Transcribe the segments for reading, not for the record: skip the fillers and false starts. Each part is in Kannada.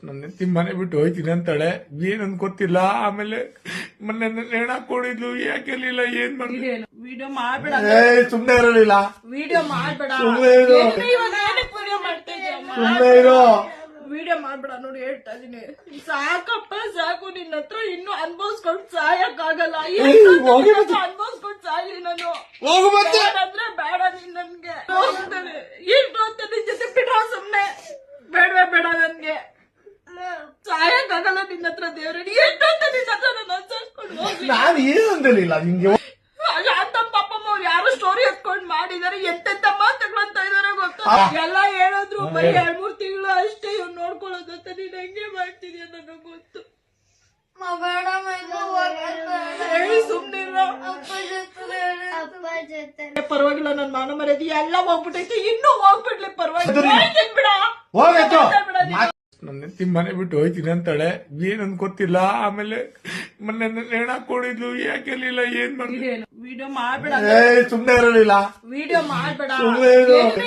ನನ್ನ ಹೆಂಡತಿ ಮನೆ ಬಿಟ್ಟು ಹೋಯ್ತೀನಿ ಅಂತಾಳೆ, ಏನಂತ ಗೊತ್ತಿಲ್ಲ. ಆಮೇಲೆ ಮೊನ್ನೆ ನೇಣ ಹಾಕೊಂಡಿದ್ಲು, ಯಾಕೆಲಿಲ್ಲ, ಏನ್ ಮಾಡ್ಲಿ? ವಿಡಿಯೋ ಮಾಡ್ಬೇಡ, ಸುಮ್ನೆ ಇರಲಿಲ್ಲ. ವಿಡಿಯೋ ಮಾಡ್ಬೇಡ, ಸುಮ್ನೆ ಇರು, ಸುಮ್ನೆ ಇರು. ವಿಡಿಯೋ ಮಾಡ್ಬೇಡ. ನೋಡಿ ಹೇಳ್ತಾ ಇದೀನಿ, ಸಾಕಪ್ಪ ಸಾಕು. ನಿನ್ನ ಹತ್ರ ಇನ್ನು ಅನ್ಭವಿಸ್ಕೊಂಡು ಸಾಯಕ್ಕಾಗಲ್ಲ. ಅನ್ಭವಿಸ್ಕೊಂಡು ಸಾಯಿ ನಾನು. ಅಂದ್ರೆ ಬೇಡ ನೀನ್ ನನ್ಗೆ. ಎಷ್ಟು ಅಂತ ನಿನ್ ಜೊತೆ ಬಿಟ್ರ ಸುಮ್ನೆ. ಬೇಡವೇ ಬೇಡ ನನ್ಗೆ. ಸಾಯಕ್ಕಾಗಲ್ಲ ನಿನ್ನ ಹತ್ರ. ದೇವ್ರೆ ಎಷ್ಟು ಅಂತ ನಿನ್ನ ಹತ್ರ ನಾನು ಅನ್ಸರ್ಸ್ಕೊಂಡು ಹೋಗಿ. ನಾನು ಏನು ಅಂದಲಿಲ್ಲ ನಿಂಗೆ. ಶಾಂತಮ್ಮ ಪಾಪಮ್ಮ ಅವ್ರು ಯಾರು ಸ್ಟೋರಿ ಎತ್ಕೊಂಡ್ ಮಾಡಿದಾರೆ, ಎಂತೆಂತ ಮಾತುಗಳಂತ ಇದಾರೆ ಗೊತ್ತಾ? ಎಲ್ಲ ಹೇಳಿದ್ರು ಬರೀ 2-3 ತಿಂಗಳು ಅಷ್ಟೇ ಇವ್ರು ನೋಡ್ಕೊಳ್ಳೋದು ಅಂತ. ನೀನ್ ಹೆಂಗೆ ಮಾಡ್ತಿದ್ಯಾ ನನಗೆ ಗೊತ್ತು. ಸುಮ್ನಿರೋ, ಪರವಾಗಿಲ್ಲ. ನನ್ ಮಾನ ಮರ್ಯಾದೆ ಎಲ್ಲ ಹೋಗ್ಬಿಟ್ಟೈತಿ, ಇನ್ನೂ ಹೋಗ್ಬಿಡ್ಲಿ ಪರವಾಗಿಲ್ಲ. ಬಿಡ ನನ್ನ ಹೆಂಡತಿ ಮನೆ ಬಿಟ್ಟು ಹೋಯ್ತೀನಿ ಅಂತಾಳೆ, ಏನಂತ ಗೊತ್ತಿಲ್ಲ. ಆಮೇಲೆ ಮೊನ್ನೆ ನೇಣ ಹಾಕೊಂಡಿದ್ಲು, ಯಾಕೆಲಿಲ್ಲ, ಏನ್ ಮಾಡ್ಲಿ? ವಿಡಿಯೋ ಮಾಡ್ಬೇಡ, ಸುಮ್ನೆ ಇರಲಿಲ್ಲ. ವಿಡಿಯೋ ಮಾಡ್ಬೇಡ, ಸುಮ್ನೆ ಇರು, ಸುಮ್ನೆ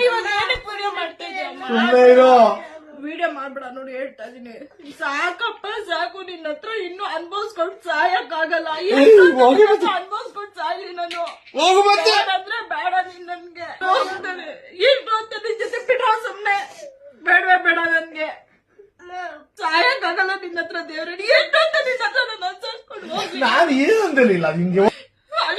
ಇರು. ವಿಡಿಯೋ ಮಾಡ್ಬೇಡ. ನೋಡಿ ಹೇಳ್ತಾ ಇದೀನಿ, ಸಾಕಪ್ಪ ಸಾಕು. ನಿನ್ನ ಹತ್ರ ಇನ್ನು ಅನ್ಭವಿಸ್ಕೊಂಡು ಸಾಯಕ್ಕಾಗಲ್ಲ. ಅನ್ಭವಿಸ್ಕೊಂಡು ಸಾಯಿ ನಾನು. ಅಂದ್ರೆ ಬೇಡ ನೀನ್ ನನ್ಗೆ. ಎಷ್ಟು ಅಂತ ನಿನ್ ಜೊತೆ ಬಿಟ್ರ ಸುಮ್ನೆ. ಬೇಡವೇ ಬೇಡ ನನ್ಗೆ. ಸಾಯಕ್ಕಾಗಲ್ಲ ನಿನ್ನ ಹತ್ರ. ದೇವ್ರೆ ಎಷ್ಟು ಅಂತ ನಿನ್ನ ಹತ್ರ ನಾನು ಅನ್ಸರ್ಸ್ಕೊಂಡು ಹೋಗಿ. ನಾನು ಏನು ಅಂದಲಿಲ್ಲ ನಿಂಗೆ.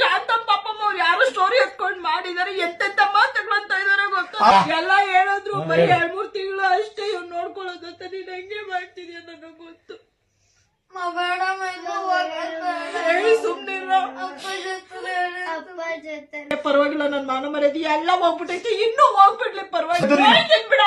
ಶಾಂತಮ್ಮ ಪಾಪಮ್ಮ ಅವ್ರು ಯಾರು ಸ್ಟೋರಿ ಎತ್ಕೊಂಡ್ ಮಾಡಿದಾರೆ, ಎಂತೆಂತ ಮಾತುಗಳಂತ ಇದಾರೆ ಗೊತ್ತಾ? ಎಲ್ಲ ಹೇಳಿದ್ರು ಬರೀ 2-3 ತಿಂಗಳು ಅಷ್ಟೇ ಇವ್ರು ನೋಡ್ಕೊಳ್ಳೋದು ಅಂತ. ನೀನ್ ಹೆಂಗೆ ಮಾಡ್ತಿದ್ಯಾ ನನಗೆ ಗೊತ್ತು. ಸುಮ್ನಿರೋ, ಪರವಾಗಿಲ್ಲ. ನನ್ ಮಾನ ಮರ್ಯಾದೆ ಎಲ್ಲ ಹೋಗ್ಬಿಟ್ಟೈತಿ, ಇನ್ನೂ ಹೋಗ್ಬಿಡ್ಲಿ ಪರವಾಗಿಲ್ಲ. ಬಿಡ